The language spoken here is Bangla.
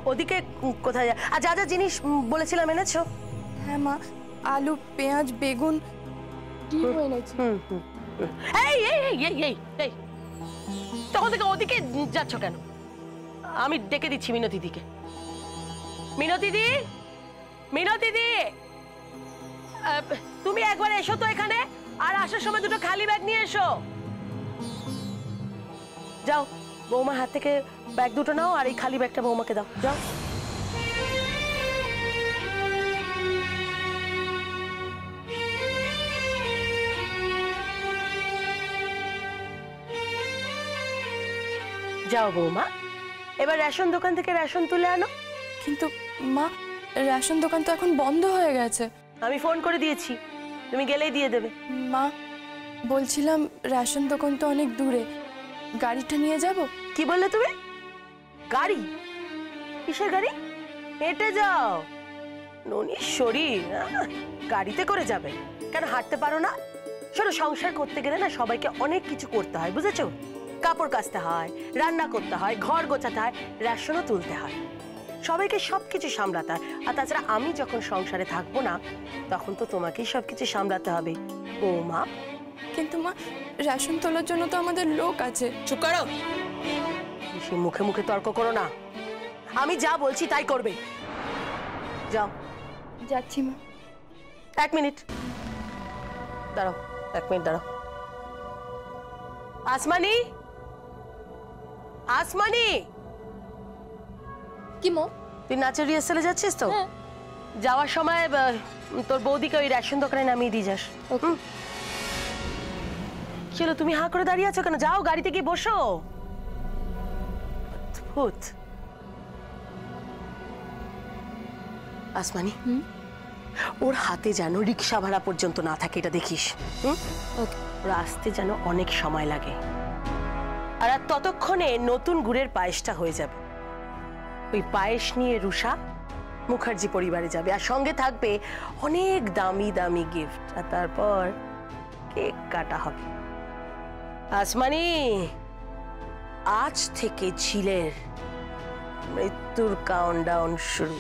ওদিকে কোথায় আর যা যা জিনিস বলেছিলাম এনেছো? হ্যাঁ মা, আলু, পেঁয়াজ, বেগুন ডিম এনেছি। এই এই এই এই এই তখন থেকে ওদিকে যাচ্ছ কেন? আমি ডেকে দিচ্ছি মিনতি দিকে। মিনতি দি, মিনতি দি, তুমি একবার এসো তো এখানে, আর আসার সময় দুটো খালি ব্যাগ নিয়ে এসো। যাও, বৌমার হাত থেকে ব্যাগ দুটো নাও আর এই খালি ব্যাগটা বৌমাকে দাও। যাও। যাও বৌমা, এবার রেশন দোকান থেকে রেশন তুলে আনো। কিন্তু মা, রেশন দোকান তো এখন বন্ধ হয়ে গেছে। আমি ফোন করে দিয়েছি, তুমি গেলেই দিয়ে দেবে। মা, বলছিলাম রেশন দোকান তো অনেক দূরে, গাড়িটা নিয়ে যাব। কি বললে তুমি? গাড়ি? কিসের গাড়ি? হেঁটে যাও। ননির শরীর, গাড়িতে করে যাবে? কেন হাঁটতে পারো না? শোনো, সংসার করতে গেলে না সবাইকে অনেক কিছু করতে হয়, বুঝেছো? কাপড় কাচতে হয়, রান্না করতে হয়, ঘর গোছাতে হয়, রেশনও তুলতে হয়, সবাইকে সবকিছু সামলাতে হয়। আর তাছাড়া আমি যখন সংসারে থাকবো না, তখন তো তোমাকেই সবকিছু সামলাতে হবে। ও মা, কিন্তু মা, রেশন তোলার জন্য তো আমাদের লোক আছে। চুপ করো, সে মুখে মুখে তর্ক করো না। আমি যা বলছি তাই করবে। যাও। যাচ্ছি মা। 1 মিনিট দাঁড়াও, 1 মিনিট দাঁড়াও। আসমানি, আসমানি। কি মা? তুই নাচের রিহার্সালে যাচ্ছিস তো? যাওয়ার সময় তোর বৌদিকে ওই রেশন দোকানে নামিয়ে দিয়ে যাস। চলো, তুমি হাঁ করে দাঁড়িয়ে আছো কেন? যাও, গাড়িতে গিয়ে বসো। অদ্ভুত। আসমানি, ওর হাতে যেন রিক্সা ভাড়া পর্যন্ত না থাকে, এটা দেখিস। ওর আসতে যেন অনেক সময় লাগে। আর ততক্ষণে নতুন গুড়ের পায়েসটা হয়ে যাবে। ওই পায়েস নিয়ে রুষা মুখার্জি পরিবারে যাবে, আর সঙ্গে থাকবে অনেক দামি দামি গিফট, আর তারপর কেক কাটা হবে। আসমানি, আজ থেকে ঝিলের মৃত্যুর কাউন্টডাউন শুরু।